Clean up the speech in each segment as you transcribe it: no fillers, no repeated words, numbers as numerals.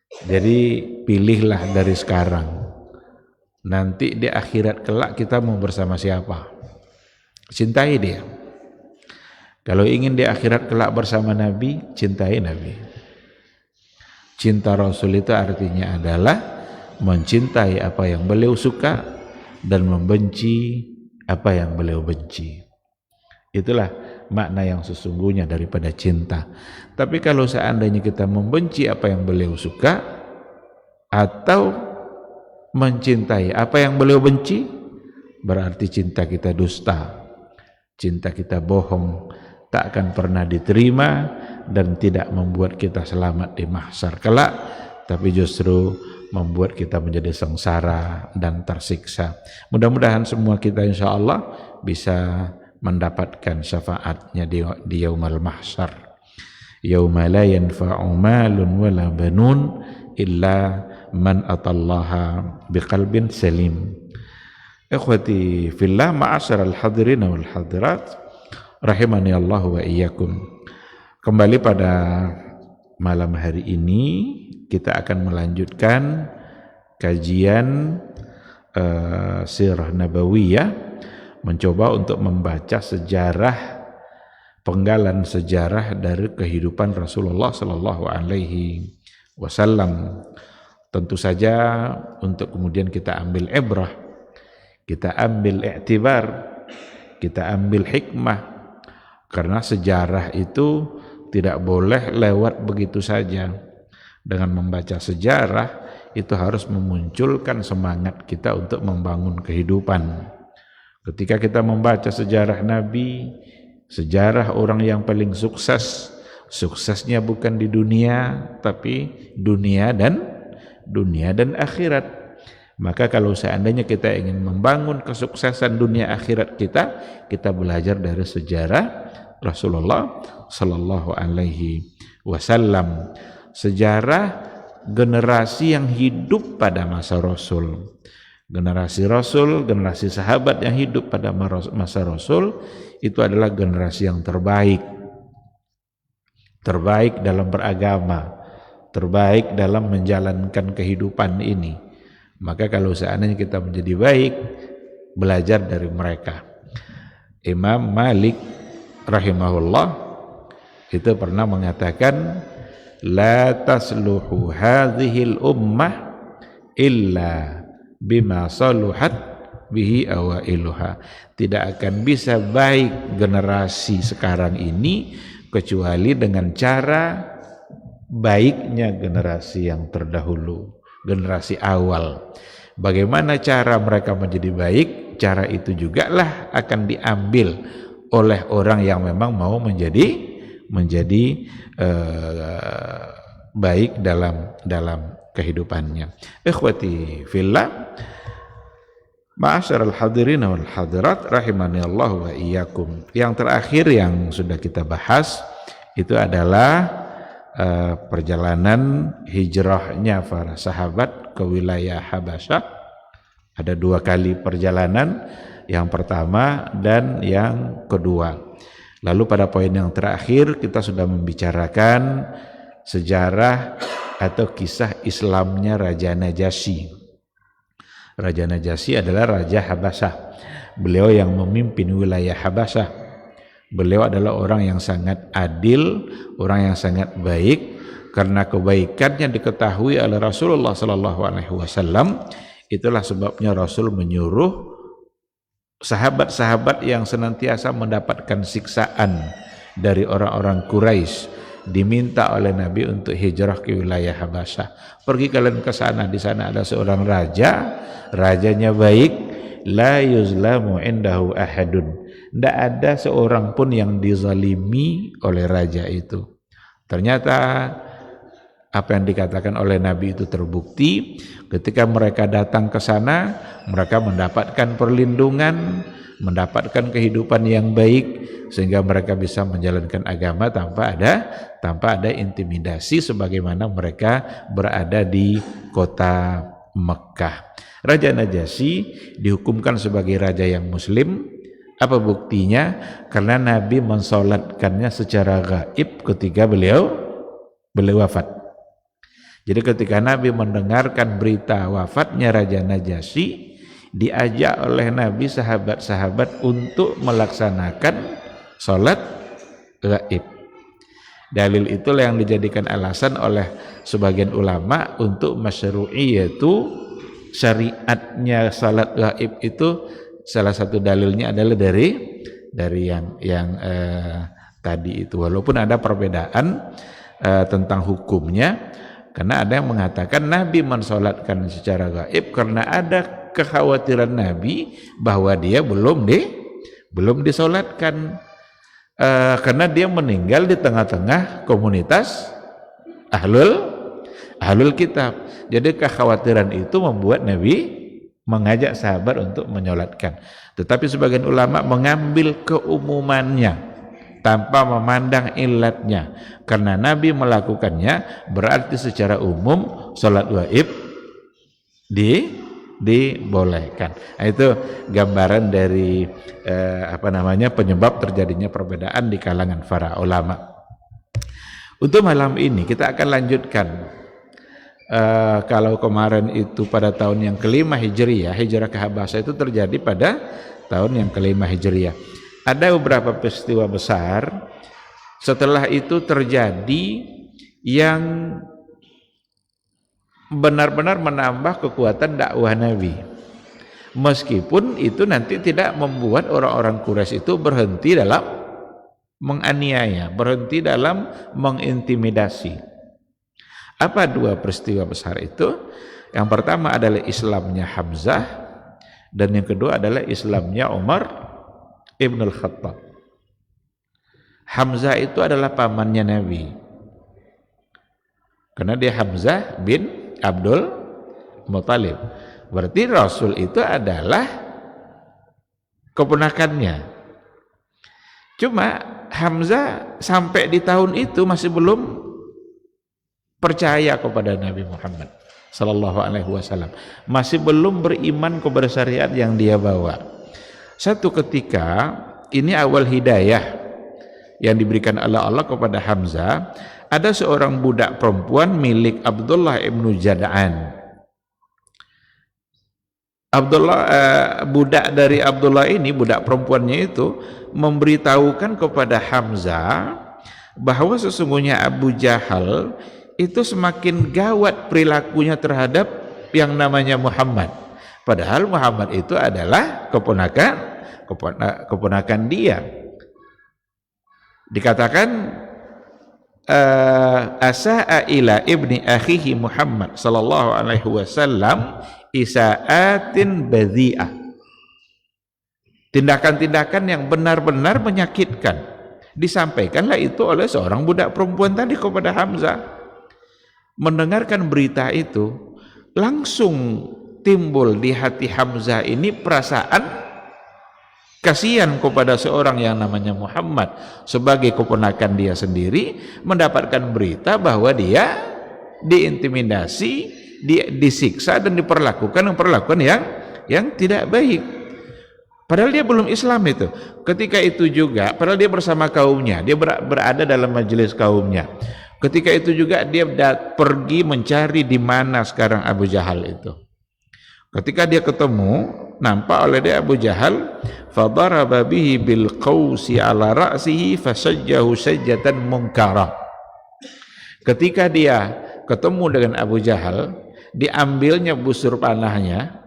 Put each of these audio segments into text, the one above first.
Jadi pilihlah dari sekarang. Nanti di akhirat kelak kita mau bersama siapa? Cintai dia. Kalau ingin di akhirat kelak bersama Nabi, cintai Nabi. Cinta Rasul itu artinya adalah mencintai apa yang beliau suka dan membenci apa yang beliau benci. Itulah makna yang sesungguhnya daripada cinta. Tapi kalau seandainya kita membenci apa yang beliau suka atau mencintai apa yang beliau benci, berarti cinta kita dusta, cinta kita bohong, tak akan pernah diterima dan tidak membuat kita selamat di mahsyar kelak, tapi justru membuat kita menjadi sengsara dan tersiksa. Mudah-mudahan semua kita insya Allah bisa mendapatkan syafaatnya di yaumul mahsyar, yauma la yanfa'u malun wala banun illa man atallaha biqalbin salim. Ikhwati fillah, ma'asyaral hadirin wal hadirat rahimani Allah wa iyyakum. Kembali pada malam hari ini kita akan melanjutkan kajian sirah nabawiyah, mencoba untuk membaca sejarah, penggalan sejarah dari kehidupan Rasulullah sallallahu alaihi wasallam. Tentu saja untuk kemudian kita ambil ibrah, kita ambil i'tibar, kita ambil hikmah, karena sejarah itu tidak boleh lewat begitu saja. Dengan membaca sejarah itu harus memunculkan semangat kita untuk membangun kehidupan. Ketika kita membaca sejarah Nabi, sejarah orang yang paling sukses, suksesnya bukan di dunia tapi dunia dan akhirat. Maka kalau seandainya kita ingin membangun kesuksesan dunia akhirat kita belajar dari sejarah Rasulullah sallallahu alaihi wasallam, sejarah generasi yang hidup pada masa Rasul. Generasi Rasul, generasi sahabat yang hidup pada masa Rasul itu adalah generasi yang terbaik. Terbaik dalam beragama, terbaik dalam menjalankan kehidupan ini. Maka kalau seandainya kita menjadi baik, belajar dari mereka. Imam Malik rahimahullah itu pernah mengatakan, la tasluhu hadhil ummah illa bima saluhat bihi awailuha. Tidak akan bisa baik generasi sekarang ini kecuali dengan cara baiknya generasi yang terdahulu, generasi awal. Bagaimana cara mereka menjadi baik? Cara itu juga lah akan diambil oleh orang yang memang mau menjadi baik dalam kehidupannya. Ikhwati fillah, ma'asyaral hadirin wal hadirat rahimani Allah wa iyyakum. Yang terakhir yang sudah kita bahas itu adalah perjalanan hijrahnya para sahabat ke wilayah Habasyah. Ada 2 kali perjalanan, yang pertama dan yang kedua. Lalu pada poin yang terakhir kita sudah membicarakan sejarah atau kisah Islamnya Raja Najasyi. Raja Najasyi adalah Raja Habasyah. Beliau yang memimpin wilayah Habasyah. Beliau adalah orang yang sangat adil, orang yang sangat baik, karena kebaikannya diketahui oleh Rasulullah sallallahu alaihi wasallam. Itulah sebabnya Rasul menyuruh sahabat-sahabat yang senantiasa mendapatkan siksaan dari orang-orang Quraisy, diminta oleh Nabi untuk hijrah ke wilayah Habasyah. Pergi kalian ke sana, di sana ada seorang raja, rajanya baik, la yuzlamu indahu ahadun. Tidak ada seorang pun yang dizalimi oleh raja itu. Ternyata apa yang dikatakan oleh Nabi itu terbukti. Ketika mereka datang ke sana, mereka mendapatkan perlindungan, mendapatkan kehidupan yang baik, sehingga mereka bisa menjalankan agama tanpa ada intimidasi sebagaimana mereka berada di kota Mekah. Raja Najasyi dihukumkan sebagai raja yang muslim. Apa buktinya? Karena Nabi mensolatkannya secara gaib ketika beliau wafat. Jadi ketika Nabi mendengarkan berita wafatnya Raja Najasyi, diajak oleh Nabi sahabat-sahabat untuk melaksanakan sholat gaib. Dalil itulah yang dijadikan alasan oleh sebagian ulama untuk masyru'i, yaitu syariatnya salat gaib itu salah satu dalilnya adalah dari yang tadi itu, walaupun ada perbedaan tentang hukumnya, karena ada yang mengatakan Nabi mensolatkan secara gaib karena ada kekhawatiran Nabi bahwa dia belum disolatkan. Karena dia meninggal di tengah-tengah komunitas ahlul kitab. Jadi kekhawatiran itu membuat Nabi mengajak sahabat untuk menyolatkan. Tetapi sebagian ulama mengambil keumumannya tanpa memandang ilatnya. Karena Nabi melakukannya berarti secara umum sholat gaib dibolehkan. Nah, itu gambaran dari penyebab terjadinya perbedaan di kalangan para ulama. Untuk malam ini kita akan lanjutkan. Kalau kemarin itu pada tahun yang kelima Hijriyah, hijrah ke Habasah itu terjadi pada tahun yang kelima Hijriyah. Ada beberapa peristiwa besar setelah itu terjadi yang benar-benar menambah kekuatan dakwah Nabi. Meskipun itu nanti tidak membuat orang-orang Quraisy itu berhenti dalam menganiaya, berhenti dalam mengintimidasi. Apa dua peristiwa besar itu? Yang pertama adalah Islamnya Hamzah, dan yang kedua adalah Islamnya Umar Ibn al-Khattab. Hamzah itu adalah pamannya Nabi, karena dia Hamzah bin Abdul Muthalib. Berarti Rasul itu adalah keponakannya. Cuma Hamzah sampai di tahun itu masih belum percaya kepada Nabi Muhammad sallallahu alaihi wasallam. Masih belum beriman kepada syariat yang dia bawa. Satu ketika, ini awal hidayah yang diberikan Allah kepada Hamzah. Ada seorang budak perempuan milik Abdullah ibnu Jad'an. Budak dari Abdullah ini, budak perempuannya itu memberitahukan kepada Hamzah bahwa sesungguhnya Abu Jahal itu semakin gawat perilakunya terhadap yang namanya Muhammad. Padahal Muhammad itu adalah keponakan dia. Dikatakan asa'a ila ibni akhihi Muhammad sallallahu alaihi wasallam isa'atin badhi'ah. Tindakan-tindakan yang benar-benar menyakitkan disampaikanlah itu oleh seorang budak perempuan tadi kepada Hamzah. Mendengarkan berita itu, langsung timbul di hati Hamzah ini perasaan kasihan kepada seorang yang namanya Muhammad sebagai keponakan dia sendiri, mendapatkan berita bahwa dia diintimidasi, disiksa dan diperlakukan perlakuan yang tidak baik. Padahal dia belum Islam itu. Ketika itu juga, padahal dia bersama kaumnya, dia berada dalam majelis kaumnya. Ketika itu juga dia pergi mencari di mana sekarang Abu Jahal itu. Ketika dia ketemu, nampak oleh dia Abu Jahal, fadaraba bihi bil qausi ala ra'sihi fasajjahu sajjatan munkarah. Ketika dia ketemu dengan Abu Jahal, diambilnya busur panahnya,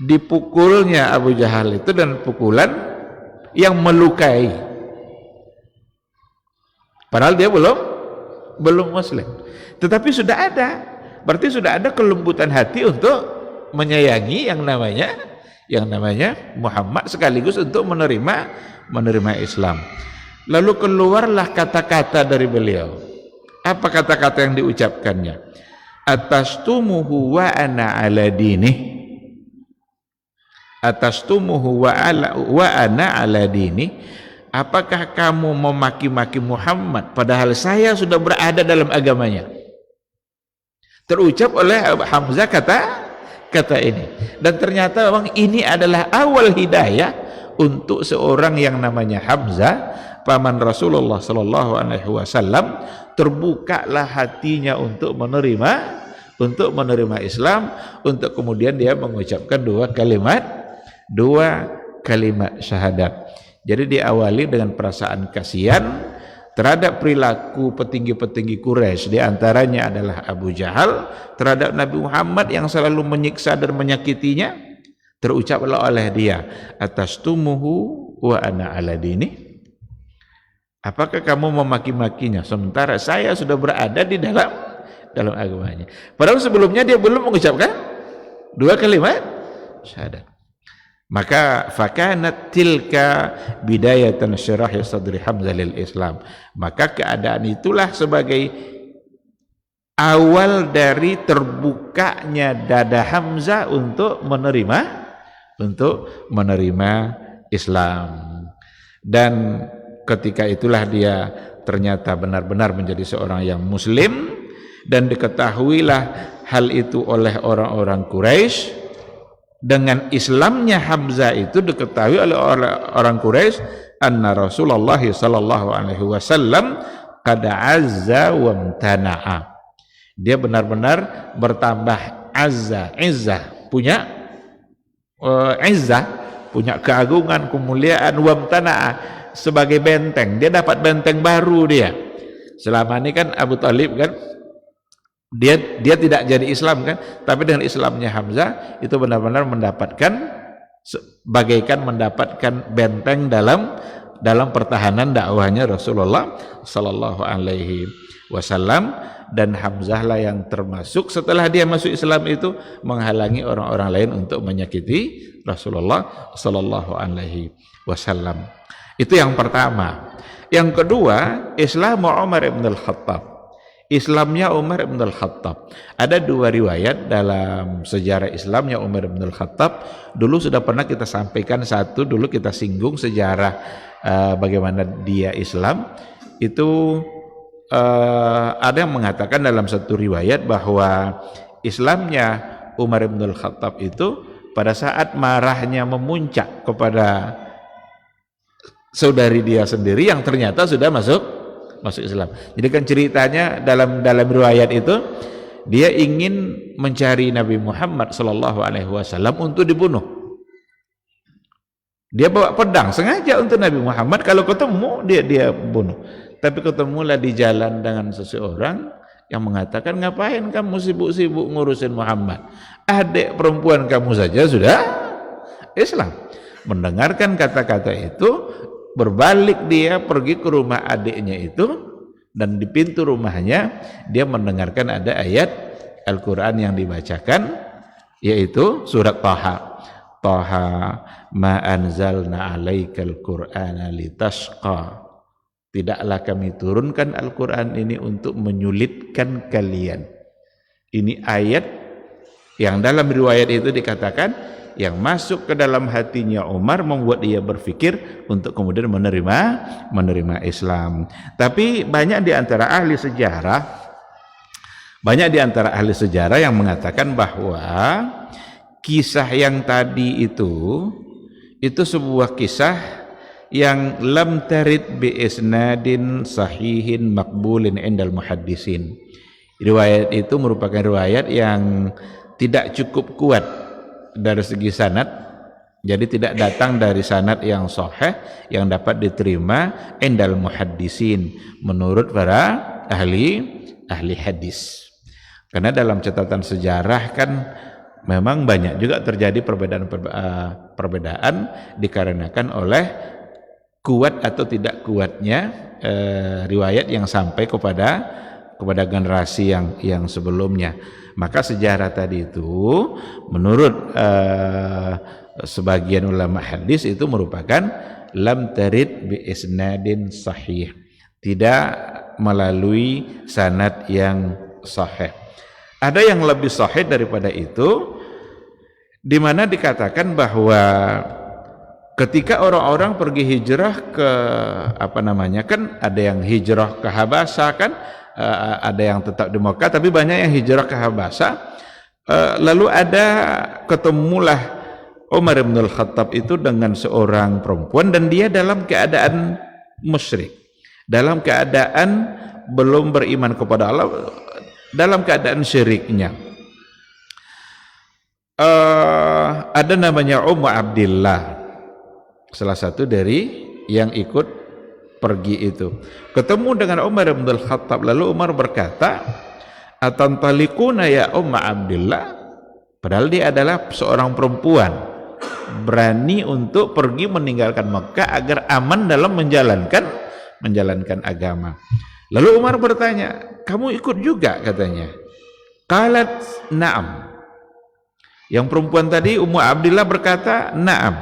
dipukulnya Abu Jahal itu dan pukulan yang melukai. Padahal dia belum muslim. Tetapi sudah ada, berarti sudah ada kelembutan hati untuk menyayangi yang namanya Muhammad, sekaligus untuk menerima Islam. Lalu keluarlah kata-kata dari beliau. Apa kata-kata yang diucapkannya? Atastumuhu wa ana ala dinih. Atastumuhu wa ana ala dinih. Apakah kamu memaki-maki Muhammad padahal saya sudah berada dalam agamanya? Terucap oleh Hamzah kata ini, dan ternyata memang ini adalah awal hidayah untuk seorang yang namanya Hamzah paman Rasulullah sallallahu alaihi wasallam, terbukalah hatinya untuk menerima Islam, untuk kemudian dia mengucapkan dua kalimat syahadat. Jadi diawali dengan perasaan kasihan terhadap perilaku petinggi-petinggi Quraisy, di antaranya adalah Abu Jahal, terhadap Nabi Muhammad yang selalu menyiksa dan menyakitinya. Terucaplah oleh dia, atastumuhu wa ana ala dini. Apakah kamu memaki-makinya sementara saya sudah berada di dalam agamanya? Padahal sebelumnya dia belum mengucapkan dua kalimat syahadat. Maka fakanat tilka bidayatan syirah sadri Hamzah lil Islam. Maka keadaan itulah sebagai awal dari terbukanya dada Hamzah untuk menerima Islam. Dan ketika itulah dia ternyata benar-benar menjadi seorang yang muslim, dan diketahuilah hal itu oleh orang-orang Quraisy. Dengan Islamnya Hamzah itu diketahui oleh orang Quraisy anna Rasulullah sallallahu alaihi wasallam qad azza wa amtana'a. Dia benar-benar bertambah izzah, punya izzah, punya keagungan, kemuliaan, wa amtana'a, sebagai benteng. Dia dapat benteng baru dia. Selama ini kan Abu Thalib kan dia tidak jadi Islam kan, tapi dengan Islamnya Hamzah itu benar-benar bagaikan mendapatkan benteng dalam pertahanan dakwahnya Rasulullah sallallahu alaihi wasallam. Dan Hamzah lah yang termasuk setelah dia masuk Islam itu menghalangi orang-orang lain untuk menyakiti Rasulullah sallallahu alaihi wasallam. Itu yang pertama. Yang kedua, Islam Umar ibn al-Khattab. Islamnya Umar ibn al-Khattab. Ada dua riwayat dalam sejarah Islamnya Umar ibn al-Khattab. Dulu sudah pernah kita sampaikan satu, dulu kita singgung sejarah bagaimana dia Islam. Itu ada yang mengatakan dalam satu riwayat bahwa Islamnya Umar ibn al-Khattab itu pada saat marahnya memuncak kepada saudari dia sendiri yang ternyata sudah masuk Islam. Jadi kan ceritanya dalam riwayat itu dia ingin mencari Nabi Muhammad sallallahu alaihi wasallam untuk dibunuh. Dia bawa pedang sengaja untuk Nabi Muhammad, kalau ketemu dia bunuh. Tapi ketemulah di jalan dengan seseorang yang mengatakan, ngapain kamu sibuk-sibuk ngurusin Muhammad? Adik perempuan kamu saja sudah Islam. Mendengarkan kata-kata itu, berbalik dia pergi ke rumah adiknya itu, dan di pintu rumahnya dia mendengarkan ada ayat Al-Quran yang dibacakan, yaitu surat Taha ma anzalna alaikal qur'ana litashqa. Tidaklah kami turunkan Al-Quran ini untuk menyulitkan kalian. Ini ayat yang dalam riwayat itu dikatakan yang masuk ke dalam hatinya Umar, membuat dia berpikir untuk kemudian menerima Islam. Tapi banyak di antara ahli sejarah yang mengatakan bahwa kisah yang tadi itu sebuah kisah yang lam tarid bi isnadin sahihin maqbulin indal muhaddisin. Riwayat itu merupakan riwayat yang tidak cukup kuat dari segi sanad, jadi tidak datang dari sanad yang sahih yang dapat diterima indal muhaddisin, menurut para ahli hadis. Karena dalam catatan sejarah kan memang banyak juga terjadi perbedaan dikarenakan oleh kuat atau tidak kuatnya riwayat yang sampai kepada generasi yang sebelumnya. Maka sejarah tadi itu menurut sebagian ulama hadis itu merupakan lam tarid bi isnadin sahih, tidak melalui sanad yang sahih. Ada yang lebih sahih daripada itu, di mana dikatakan bahwa ketika orang-orang pergi hijrah ke kan ada yang hijrah ke Habasah kan, ada yang tetap di Mekah, tapi banyak yang hijrah ke Habasah. Lalu ketemulah Umar bin Al-Khattab itu dengan seorang perempuan, dan dia dalam keadaan musyrik, dalam keadaan belum beriman kepada Allah, dalam keadaan syiriknya. Ada namanya Ummu Abdillah, salah satu dari yang ikut pergi itu, ketemu dengan Umar bin Khattab. Lalu Umar berkata, "Atantalikuna ya Ummu Abdillah?" Padahal dia adalah seorang perempuan, berani untuk pergi meninggalkan Mekah agar aman dalam menjalankan agama. Lalu Umar bertanya, "Kamu ikut juga?" katanya. Qalat na'am. Yang perempuan tadi, Ummu Abdillah, berkata, "Na'am.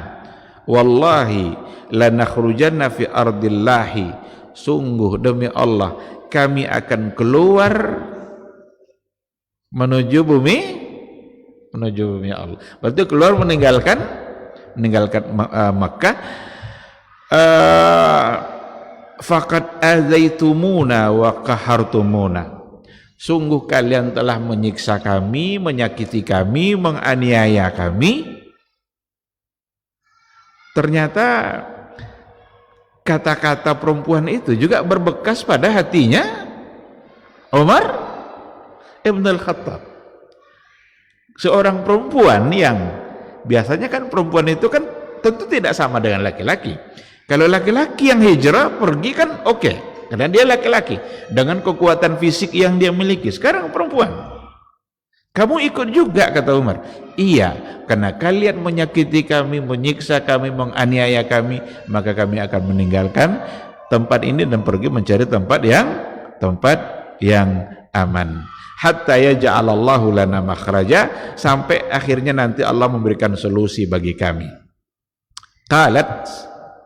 Wallahi lanakhrujanna fi ardillahi." Sungguh demi Allah, kami akan keluar menuju bumi Allah. Berarti keluar meninggalkan Makkah. Faqad azaitumuna wa qahartumuna. Sungguh kalian telah menyiksa kami, menyakiti kami, menganiaya kami. Ternyata kata-kata perempuan itu juga berbekas pada hatinya Umar ibn al-Khattab. Seorang perempuan yang biasanya kan perempuan itu kan tentu tidak sama dengan laki-laki. Kalau laki-laki yang hijrah pergi kan oke, karena dia laki-laki dengan kekuatan fisik yang dia miliki. Sekarang perempuan, kamu ikut juga, kata Umar. Iya, karena kalian menyakiti kami, menyiksa kami, menganiaya kami, maka kami akan meninggalkan tempat ini dan pergi mencari tempat yang aman. Hatta yaj'alallahu lana makhraja, sampai akhirnya nanti Allah memberikan solusi bagi kami. Qalat,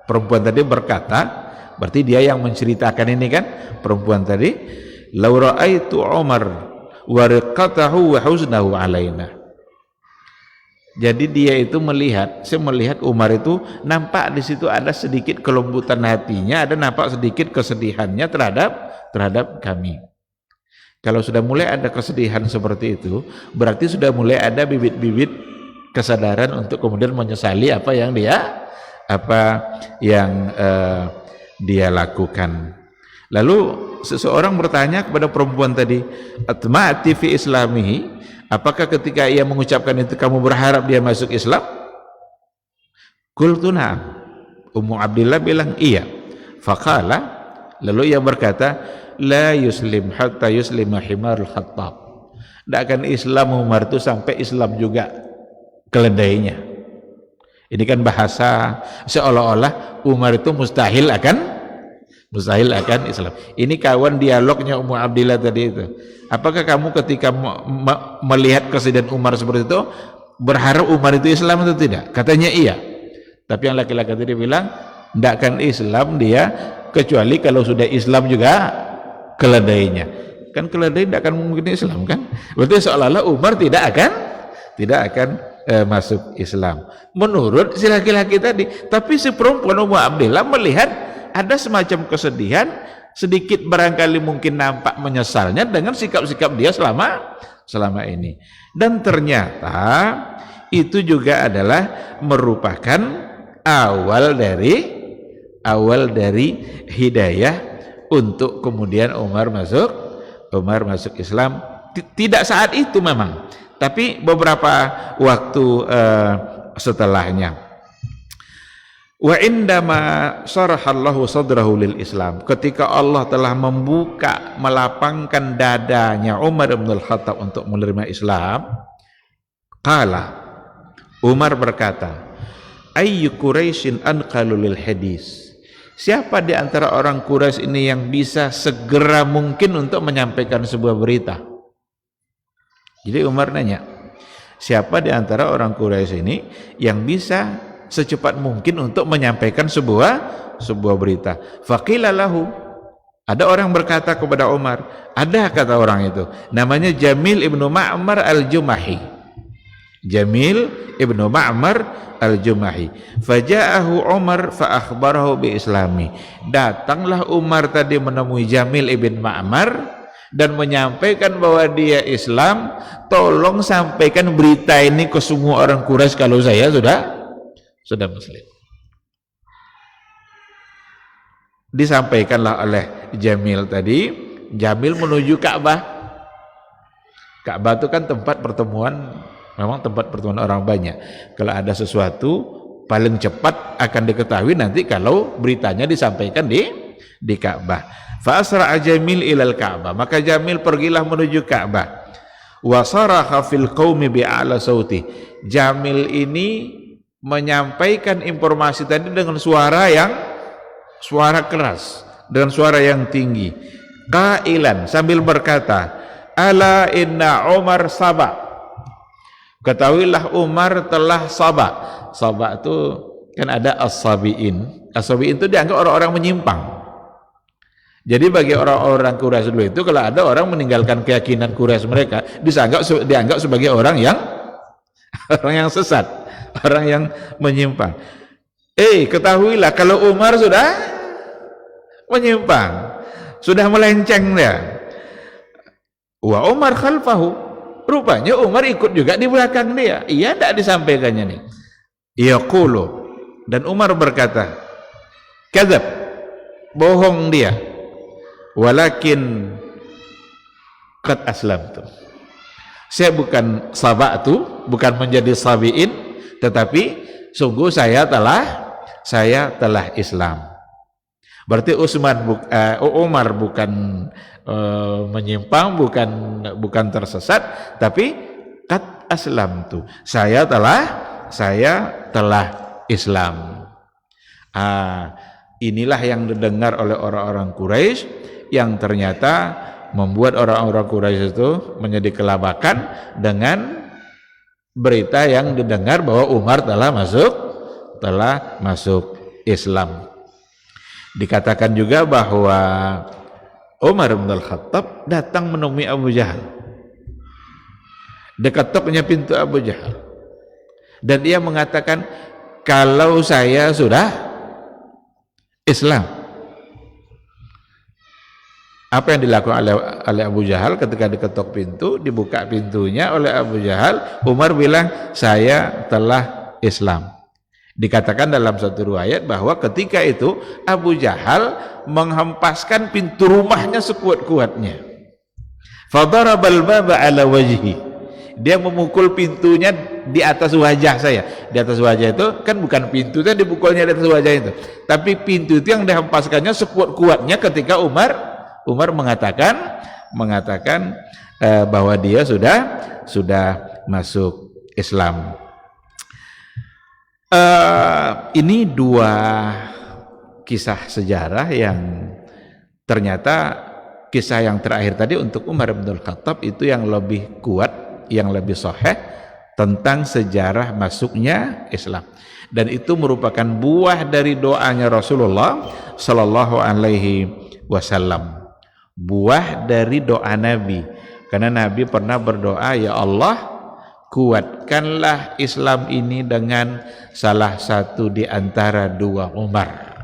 perempuan tadi berkata, berarti dia yang menceritakan ini kan, perempuan tadi, "Lau ra'aitu Umar wa riqatahu wa huznahu alaina." Jadi dia itu saya melihat Umar itu nampak di situ ada sedikit kelembutan hatinya, ada nampak sedikit kesedihannya terhadap kami. Kalau sudah mulai ada kesedihan seperti itu, berarti sudah mulai ada bibit-bibit kesadaran untuk kemudian menyesali apa yang dia lakukan. Lalu seseorang bertanya kepada perempuan tadi, "Atma'ati fi islamihi?" Apakah ketika ia mengucapkan itu kamu berharap dia masuk Islam? Qultu na'am. Ummu Abdillah bilang iya. Faqala, lalu ia berkata, "La yuslim hatta yuslima himarul Khattab." Tidak akan Islam Umar itu sampai Islam juga keledainya. Ini kan bahasa seolah-olah Umar itu mustahil akan Islam. Ini kawan dialognya Ummu Abdillah tadi itu. Apakah kamu ketika melihat kesedihan Umar seperti itu berharap Umar itu Islam atau tidak? Katanya iya. Tapi yang laki-laki tadi bilang tidak akan Islam dia kecuali kalau sudah Islam juga keledainya. Kan keledai tidak akan mungkin Islam kan? Berarti seolah-olah Umar tidak akan masuk Islam menurut si laki-laki tadi. Tapi si perempuan Ummu Abdillah melihat ada semacam kesedihan, sedikit barangkali mungkin nampak menyesalnya dengan sikap-sikap dia selama ini. Dan ternyata itu juga adalah merupakan awal dari hidayah untuk kemudian Umar masuk Islam. Tidak saat itu memang, tapi beberapa waktu setelahnya. Wa indama sarahallahu sadrahu lil Islam, ketika Allah telah membuka, melapangkan dadanya Umar bin Al-Khattab untuk menerima Islam, qala, Umar berkata, ayyu Quraisyin anqalu lil hadis, siapa di antara orang Quraisy ini yang bisa segera mungkin untuk menyampaikan sebuah berita? Jadi Umar nanya, siapa di antara orang Quraisy ini yang bisa secepat mungkin untuk menyampaikan sebuah berita? Faqila lahu, ada orang berkata kepada Umar, ada, kata orang itu, namanya Jamil ibnu Ma'mar al-Jumahi. Jamil ibnu Ma'mar al-Jumahi. Faja'ahu Umar fa akhbarahu bi islami. Datanglah Umar tadi menemui Jamil ibn Ma'mar dan menyampaikan bahwa dia Islam. Tolong sampaikan berita ini ke semua orang Quraisy kalau saya sudah Muslim. disampaikanlah oleh Jamil tadi. Jamil menuju Ka'bah. Ka'bah itu kan tempat pertemuan, memang tempat pertemuan orang banyak. Kalau ada sesuatu paling cepat akan diketahui nanti kalau beritanya disampaikan di Ka'bah. Fa asra'a Jamil ilal Ka'bah, maka Jamil pergilah menuju Ka'bah. Wa saraha fil qaumi bi'ala sauti. Jamil ini menyampaikan informasi tadi dengan suara keras, dengan suara yang tinggi. Qailan, sambil berkata, ala inna Umar saba. Ketahuilah Umar telah saba. Saba itu kan ada as-sabiin. As-sabiin itu dianggap orang-orang menyimpang. Jadi bagi orang-orang Quraisy dulu itu, kalau ada orang meninggalkan keyakinan Quraisy mereka, dianggap sebagai orang yang sesat, orang yang menyimpang. Ketahuilah kalau Umar sudah menyimpang, sudah melenceng dia. Wa Umar khalfahu, rupanya Umar ikut juga di belakang dia. Iya, tidak disampaikannya nih. Yaqulu, dan Umar berkata, kadzab, bohong dia. Walakin qad aslamtu, saya bukan sabatu, bukan menjadi sabiin, tetapi sungguh saya telah Islam. Berarti Umar bukan menyimpang, bukan tersesat, tapi qad aslamtu, saya telah Islam. Inilah yang didengar oleh orang-orang Quraisy, yang ternyata membuat orang-orang Quraisy itu menjadi kelabakan dengan berita yang didengar bahwa Umar telah masuk Islam. Dikatakan juga bahwa Umar bin Al-Khattab datang menemui Abu Jahal, dekatnya pintu Abu Jahal, dan dia mengatakan, kalau saya sudah Islam. Apa yang dilakukan oleh Abu Jahal ketika diketok pintu, dibuka pintunya oleh Abu Jahal, Umar bilang, saya telah Islam. Dikatakan dalam satu riwayat bahwa ketika itu Abu Jahal menghempaskan pintu rumahnya sekuat-kuatnya. Fadarabal baba ala wajhi, dia memukul pintunya di atas wajah saya. Di atas wajah itu kan bukan pintu itu dipukulnya di atas wajah itu, tapi pintu itu yang dihempaskannya sekuat-kuatnya ketika Umar mengatakan bahwa dia sudah masuk Islam. Ini dua kisah sejarah yang ternyata kisah yang terakhir tadi untuk Umar bin Khattab itu yang lebih kuat, yang lebih sahih tentang sejarah masuknya Islam, dan itu merupakan buah dari doanya Rasulullah Sallallahu Alaihi Wasallam, buah dari doa Nabi. Karena Nabi pernah berdoa, ya Allah, kuatkanlah Islam ini dengan salah satu di antara dua Umar.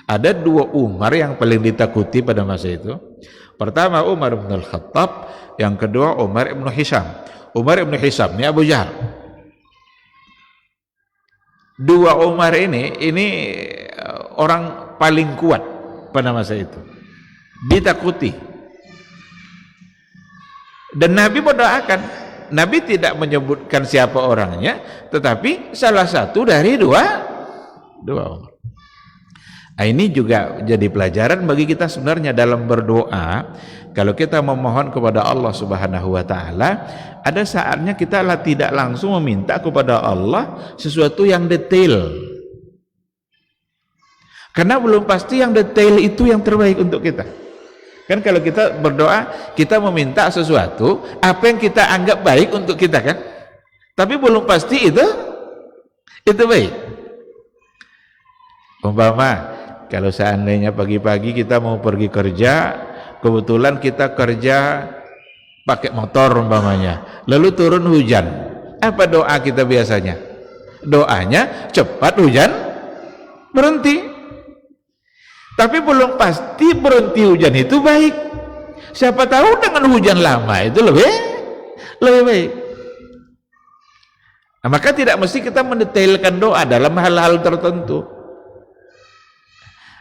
Ada dua Umar yang paling ditakuti pada masa itu. Pertama Umar bin Al-Khattab, yang kedua Umar ibn Hisham. Umar ibn Hisham ini Abu Jahal. Dua Umar ini orang paling kuat pada masa itu, ditakuti. Dan Nabi mendoakan, Nabi tidak menyebutkan siapa orangnya, tetapi salah satu dari dua Umar. Ini juga jadi pelajaran bagi kita sebenarnya dalam berdoa. Kalau kita memohon kepada Allah Subhanahu wa taala, ada saatnya kita tidak langsung meminta kepada Allah sesuatu yang detail. Karena belum pasti yang detail itu yang terbaik untuk kita. Kan kalau kita berdoa, kita meminta sesuatu apa yang kita anggap baik untuk kita, kan? Tapi belum pasti itu baik. Umpama kalau seandainya pagi-pagi kita mau pergi kerja, kebetulan kita kerja pakai motor umpamanya, lalu turun hujan. Apa doa kita biasanya? Doanya cepat hujan berhenti. Tapi belum pasti berhenti hujan itu baik. Siapa tahu dengan hujan lama itu lebih baik. Nah, maka tidak mesti kita mendetailkan doa dalam hal-hal tertentu.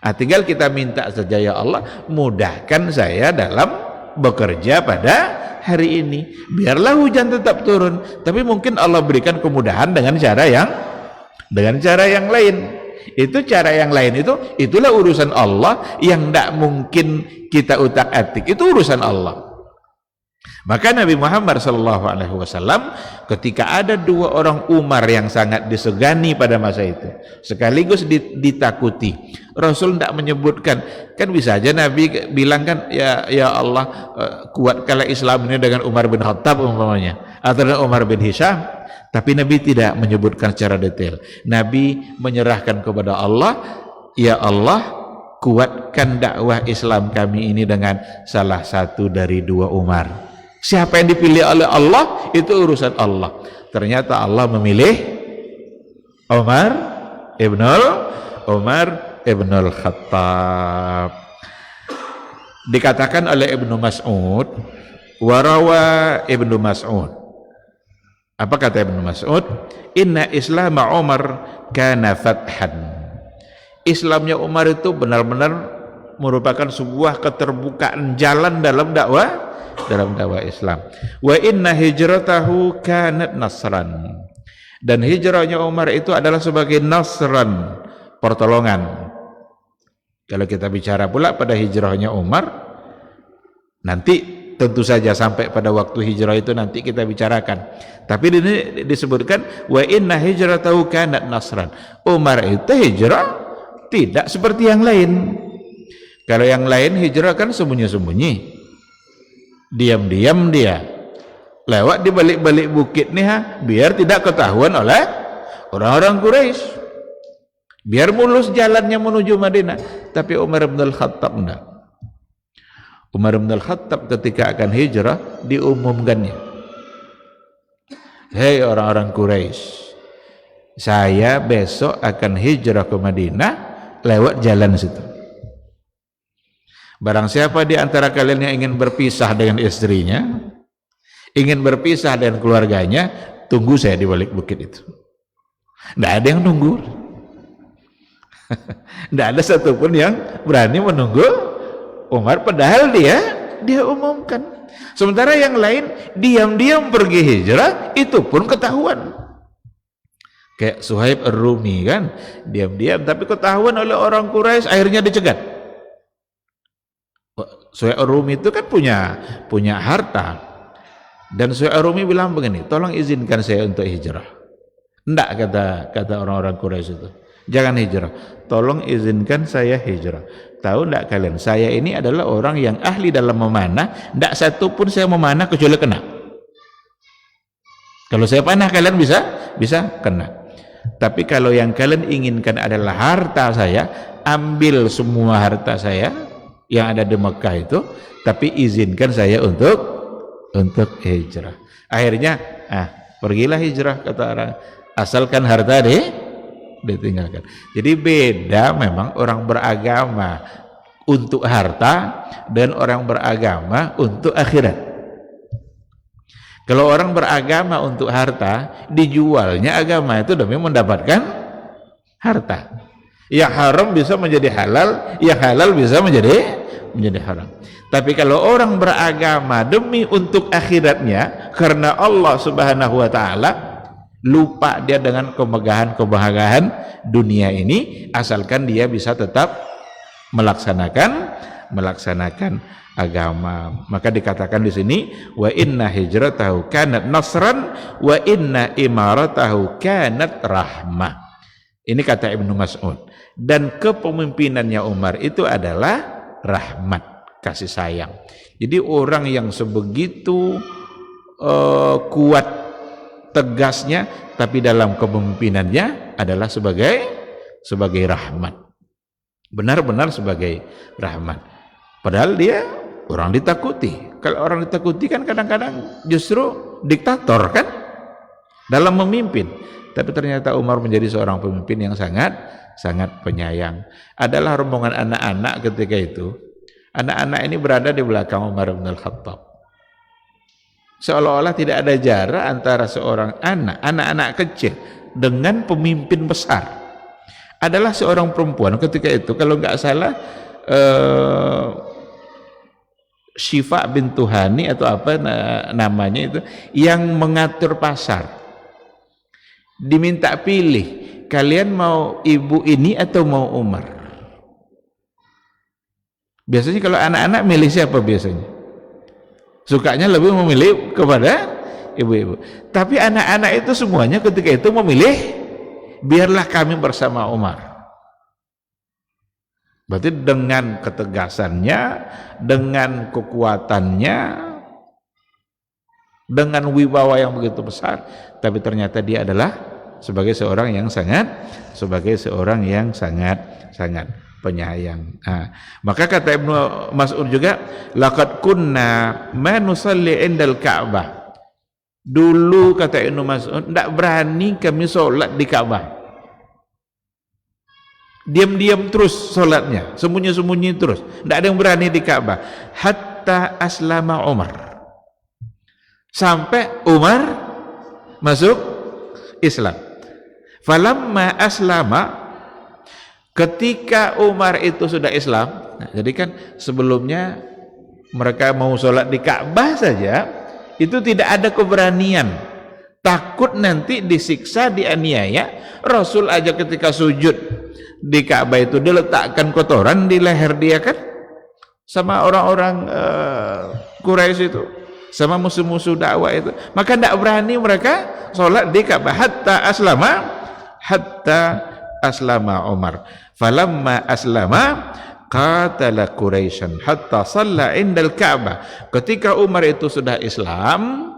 Tinggal kita minta saja, ya Allah, mudahkan saya dalam bekerja pada hari ini. Biarlah hujan tetap turun, tapi mungkin Allah berikan kemudahan dengan cara yang lain. Itu cara yang lain itulah urusan Allah yang tidak mungkin kita utak-atik. Itu urusan Allah. Maka Nabi Muhammad SAW ketika ada dua orang Umar yang sangat disegani pada masa itu, sekaligus ditakuti, Rasul tidak menyebutkan. Kan bisa aja Nabi bilang kan, ya Allah, kuatkanlah Islam ini dengan Umar bin Khattab umpamanya, atau dengan Umar bin Hisham. Tapi Nabi tidak menyebutkan secara detail. Nabi menyerahkan kepada Allah, ya Allah, kuatkan dakwah Islam kami ini dengan salah satu dari dua Umar. Siapa yang dipilih oleh Allah, itu urusan Allah. Ternyata Allah memilih Umar ibnul Khattab. Dikatakan oleh Ibnu Mas'ud, warawa Ibnu Mas'ud. Apa kata Ibnu Mas'ud? Inna Islam Umar kana fathan. Islamnya Umar itu benar-benar merupakan sebuah keterbukaan jalan dalam dakwah Islam. Wa inna hijratahu kanat nasran. Dan hijrahnya Umar itu adalah sebagai nasran, pertolongan. Kalau kita bicara pula pada hijrahnya Umar, nanti tentu saja sampai pada waktu hijrah itu nanti kita bicarakan. Tapi ini disebutkan wa inna hijratahu kanat nasran. Umar itu hijrah tidak seperti yang lain. Kalau yang lain hijrah kan sembunyi-sembunyi, diam-diam dia lewat di balik-balik bukit nih, biar tidak ketahuan oleh orang-orang Quraisy, biar mulus jalannya menuju Madinah. Tapi Umar bin Al-Khattab enggak. Umar bin Al-Khattab ketika akan hijrah diumumkannya, hei orang-orang Quraisy, saya besok akan hijrah ke Madinah lewat jalan situ. Barang siapa di antara kalian yang ingin berpisah dengan istrinya, ingin berpisah dengan keluarganya, tunggu saya di balik bukit itu. Tidak ada yang nunggu. Tidak ada satupun yang berani menunggu Umar, padahal dia umumkan. Sementara yang lain diam-diam pergi hijrah, itu pun ketahuan. Kayak Suhaib Ar-Rumi kan, diam-diam tapi ketahuan oleh orang Quraisy, akhirnya dicegat. Suhaib Ar-Rumi itu kan punya harta, dan Suhaib Ar-Rumi bilang begini, tolong izinkan saya untuk hijrah. Enggak, kata orang-orang Quraisy itu, jangan hijrah, tolong izinkan saya hijrah. Tahu enggak kalian, saya ini adalah orang yang ahli dalam memanah, enggak satu pun saya memanah kecuali kena. Kalau saya panah kalian bisa kena. Tapi kalau yang kalian inginkan adalah harta saya, ambil semua harta saya yang ada di Mekah itu, tapi izinkan saya untuk hijrah. Akhirnya pergilah hijrah, kata orang, asalkan harta ditinggalkan. Jadi beda memang orang beragama untuk harta dan orang beragama untuk akhirat. Kalau orang beragama untuk harta, dijualnya agama itu demi mendapatkan harta. Yang haram bisa menjadi halal, yang halal bisa menjadi haram. Tapi kalau orang beragama demi untuk akhiratnya, karena Allah Subhanahu wa taala, lupa dia dengan kemegahan dunia ini, asalkan dia bisa tetap melaksanakan agama. Maka dikatakan di sini, wa inna hijratahu kanat nasran wa inna imaratahu kanat rahmah. Ini kata Ibnu Mas'ud. Dan kepemimpinannya Umar itu adalah rahmat, kasih sayang. Jadi orang yang sebegitu kuat tegasnya, tapi dalam kepemimpinannya adalah sebagai rahmat, benar-benar sebagai rahmat. Padahal dia orang ditakuti. Kalau orang ditakuti kan kadang-kadang justru diktator kan dalam memimpin. Tapi ternyata Umar menjadi seorang pemimpin yang sangat penyayang. Adalah rombongan anak-anak ketika itu. Anak-anak ini berada di belakang Umar bin Al-Khattab. Seolah-olah tidak ada jarak antara seorang anak-anak kecil dengan pemimpin besar. adalah seorang perempuan ketika itu, kalau nggak salah Syifa bintu Hani atau apa namanya itu, yang mengatur pasar. Diminta pilih, kalian mau ibu ini atau mau Umar? Biasanya kalau anak-anak milih siapa biasanya? Sukanya lebih memilih kepada ibu-ibu. Tapi anak-anak itu semuanya ketika itu memilih, biarlah kami bersama Umar. Berarti dengan ketegasannya, dengan kekuatannya, dengan wibawa yang begitu besar, tapi ternyata dia adalah sebagai seorang yang sangat penyayang. Maka kata Ibnu Mas'ud juga, laqad kunna ma nusalli indal Ka'bah. Dulu kata Ibnu Mas'ud, tidak berani kami sholat di Ka'bah. Diam-diam terus sholatnya, sembunyi-sembunyi terus, tidak ada yang berani di Ka'bah. Hatta aslama Umar, sampai Umar masuk Islam. Falamma aslama, ketika Umar itu sudah Islam, nah, jadi kan sebelumnya mereka mau sholat di Ka'bah saja itu tidak ada keberanian, takut nanti disiksa, dianiaya. Rasul aja ketika sujud di Ka'bah itu diletakkan kotoran di leher dia kan, sama orang-orang Quraisy itu, sama musuh-musuh dakwah itu. Maka tidak berani mereka sholat di Ka'bah. Hatta aslama Umar. Falamma aslama qatala Quraisyan hatta shalla indal Ka'bah. Ketika Umar itu sudah Islam,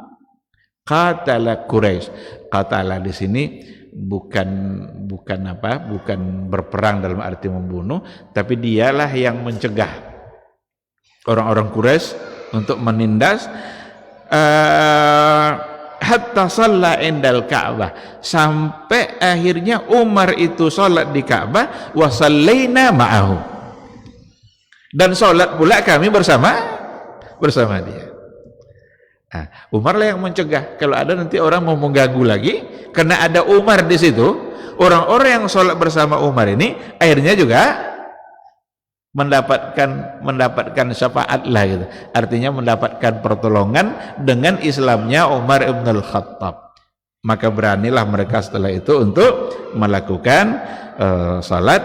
qatala Quraisy. Qatala di sini bukan berperang dalam arti membunuh, tapi dialah yang mencegah orang-orang Quraisy untuk menindas, hatta shalla indal Ka'bah, sampai akhirnya Umar itu sholat di Ka'bah, wa shallaina ma'ahu, dan sholat pula kami bersama dia. Nah, Umar lah yang mencegah. Kalau ada nanti orang mau mengganggu lagi, karena ada Umar di situ, orang-orang yang sholat bersama Umar ini akhirnya juga mendapatkan syafaat lah gitu. Artinya mendapatkan pertolongan dengan Islamnya Umar ibn al-Khattab. Maka beranilah mereka setelah itu untuk melakukan salat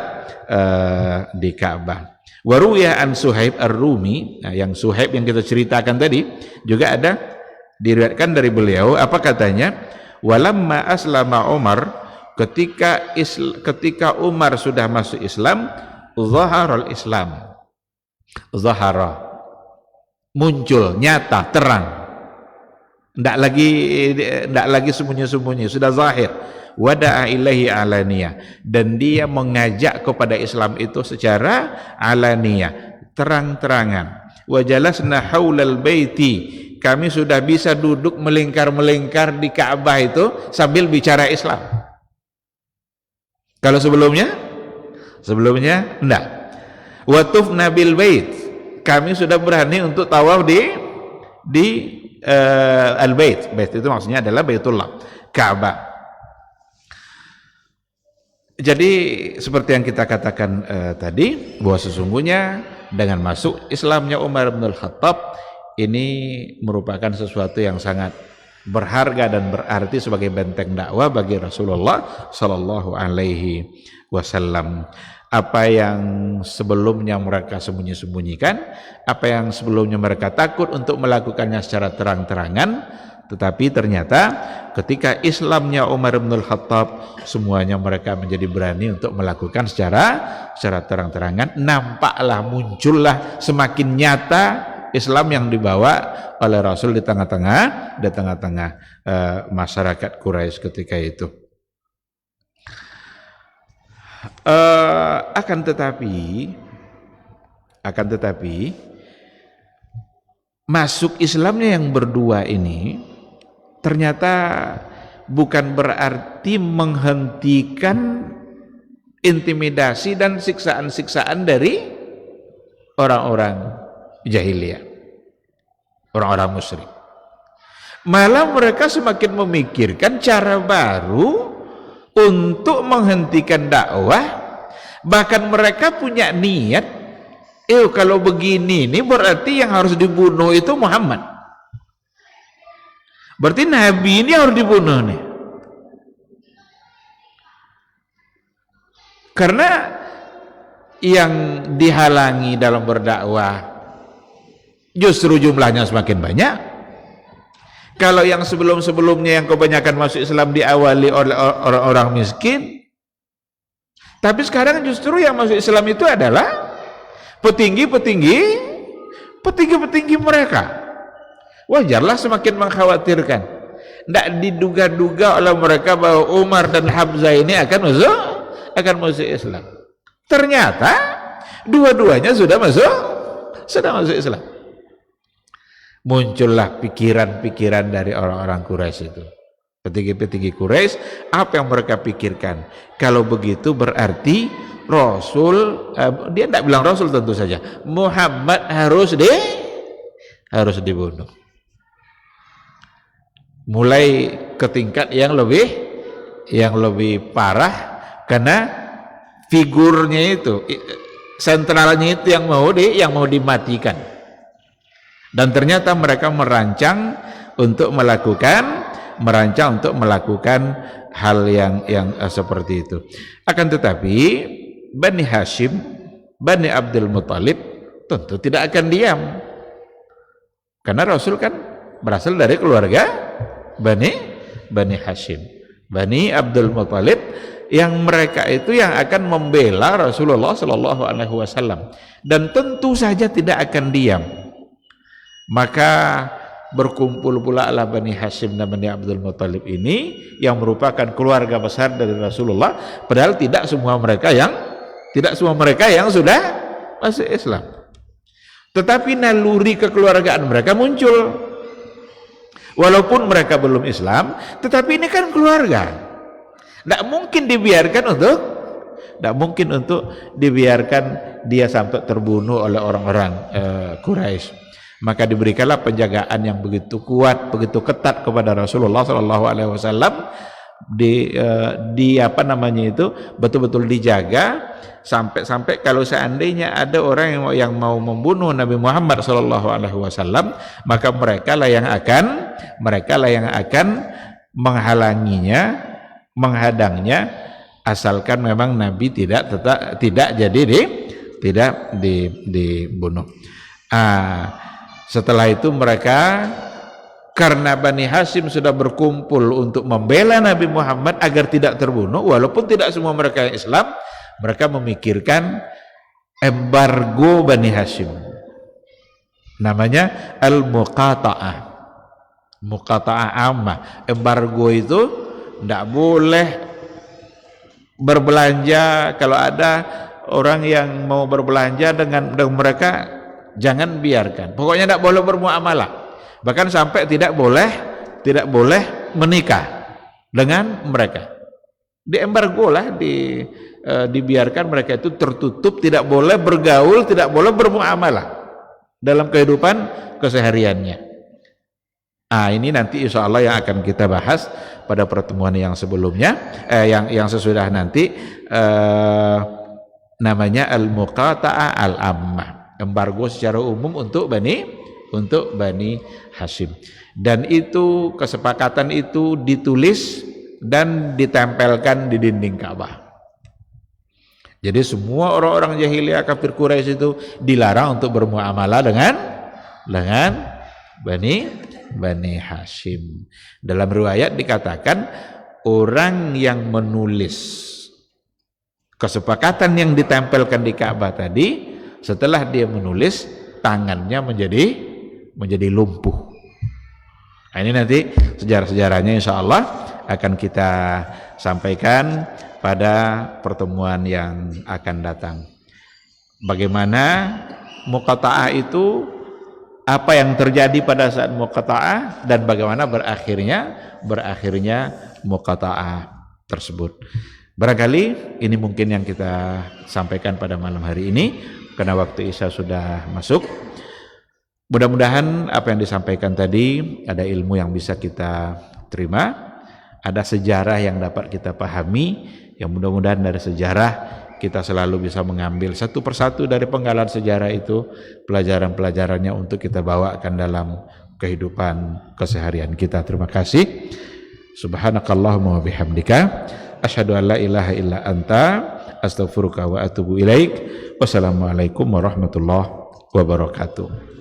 di Ka'bah. Waruya an Suhaib ar-Rumi, nah, yang Suhaib yang kita ceritakan tadi juga ada diriwayatkan dari beliau, apa katanya? Walamma aslama Umar, ketika Umar sudah masuk Islam, zaharul Islam, zahara, muncul nyata terang, tidak lagi sembunyi-sembunyi, sudah zahir. Wada'a ilahi alaniyah, dan dia mengajak kepada Islam itu secara alaniyah, terang-terangan. Wa jalasna haulal baiti, kami sudah bisa duduk melingkar-melingkar di Ka'bah itu sambil bicara Islam. Kalau sebelumnya enggak. Wa tufna bil bait, kami sudah berani untuk tawaf di al-bait. Bait itu maksudnya adalah Baitullah, Ka'bah. Jadi seperti yang kita katakan tadi, bahwa sesungguhnya dengan masuk Islamnya Umar bin Al-Khattab ini merupakan sesuatu yang sangat berharga dan berarti sebagai benteng dakwah bagi Rasulullah Sallallahu Alaihi Wasallam. Apa yang sebelumnya mereka sembunyi-sembunyikan, apa yang sebelumnya mereka takut untuk melakukannya secara terang-terangan, tetapi ternyata ketika Islamnya Umar bin Al-Khattab, semuanya mereka menjadi berani untuk melakukan secara terang-terangan. Nampaklah, muncullah semakin nyata Islam yang dibawa oleh Rasul di tengah-tengah masyarakat Quraisy ketika itu. Akan tetapi masuk Islamnya yang berdua ini ternyata bukan berarti menghentikan intimidasi dan siksaan-siksaan dari orang-orang jahiliyah, orang-orang musyrik. Malah mereka semakin memikirkan cara baru untuk menghentikan dakwah Bahkan mereka punya niat, kalau begini ini berarti yang harus dibunuh itu Muhammad. Berarti Nabi ini harus dibunuh nih. Karena yang dihalangi dalam berdakwah justru jumlahnya semakin banyak. Kalau yang sebelum-sebelumnya yang kebanyakan masuk Islam diawali oleh orang-orang miskin, tapi sekarang justru yang masuk Islam itu adalah petinggi mereka. Wajarlah semakin mengkhawatirkan. Tidak diduga-duga oleh mereka bahwa Umar dan Hamzah ini akan masuk Islam. Ternyata dua-duanya sudah masuk Islam. Muncullah pikiran-pikiran dari orang-orang Quraisy itu. Petinggi-petinggi Quraisy, apa yang mereka pikirkan? Kalau begitu berarti Rasul, dia tidak bilang Rasul tentu saja, Muhammad harus dibunuh. Mulai ke tingkat yang lebih parah, karena figurnya itu, sentralnya itu yang mau dimatikan. Dan ternyata mereka merancang untuk melakukan hal yang seperti itu. Akan tetapi Bani Hashim, Bani Abdul Muthalib tentu tidak akan diam, karena Rasul kan berasal dari keluarga Bani Hashim, Bani Abdul Muthalib, yang mereka itu yang akan membela Rasulullah Shallallahu Alaihi Wasallam, dan tentu saja tidak akan diam. Maka berkumpul pula ala Bani Hashim dan Bani Abdul Muthalib ini, yang merupakan keluarga besar dari Rasulullah, padahal tidak semua mereka yang sudah masuk Islam, tetapi naluri kekeluargaan mereka muncul. Walaupun mereka belum Islam, tetapi ini kan keluarga, tidak mungkin untuk dibiarkan dia sampai terbunuh oleh orang-orang Quraisy. Maka diberikanlah penjagaan yang begitu kuat, begitu ketat kepada Rasulullah Shallallahu Alaihi Wasallam. Betul-betul dijaga, sampai kalau seandainya ada orang yang mau membunuh Nabi Muhammad Shallallahu Alaihi Wasallam, maka mereka lah yang akan menghalanginya, menghadangnya, asalkan memang Nabi tidak dibunuh. Setelah itu mereka, karena Bani Hashim sudah berkumpul untuk membela Nabi Muhammad agar tidak terbunuh, walaupun tidak semua mereka Islam, mereka memikirkan embargo Bani Hashim, namanya al-muqata'ah, muqata'ah ammah. Embargo itu tidak boleh berbelanja. Kalau ada orang yang mau berbelanja dengan mereka, jangan biarkan, pokoknya tidak boleh bermuamalah, bahkan sampai tidak boleh menikah dengan mereka. Diembargo lah, dibiarkan mereka itu tertutup, tidak boleh bergaul, tidak boleh bermuamalah dalam kehidupan kesehariannya. Ini nanti insya Allah yang akan kita bahas pada pertemuan yang sebelumnya, yang sesudah nanti, namanya al-muqata'ah al-ammah, embargo secara umum untuk Bani Hashim. Dan itu, kesepakatan itu ditulis dan ditempelkan di dinding Ka'bah. Jadi semua orang-orang jahiliyah kafir Quraisy itu dilarang untuk bermuamalah dengan Bani Hashim. Dalam riwayat dikatakan, orang yang menulis kesepakatan yang ditempelkan di Ka'bah tadi, setelah dia menulis, tangannya menjadi lumpuh. Ini nanti sejarah-sejarahnya insya Allah akan kita sampaikan pada pertemuan yang akan datang. Bagaimana muqata'ah itu, apa yang terjadi pada saat muqata'ah, dan bagaimana berakhirnya muqata'ah tersebut. Barangkali ini mungkin yang kita sampaikan pada malam hari ini, karena waktu Isya sudah masuk. Mudah-mudahan apa yang disampaikan tadi ada ilmu yang bisa kita terima, ada sejarah yang dapat kita pahami, yang mudah-mudahan dari sejarah kita selalu bisa mengambil satu persatu dari penggalan sejarah itu pelajaran-pelajarannya untuk kita bawakan dalam kehidupan keseharian kita. Terima kasih. Subhanakallahumma wa bihamdika asyhadu an la ilaha illa anta astaghfiruka wa atubu ilaik. Wassalamualaikum warahmatullahi wabarakatuh.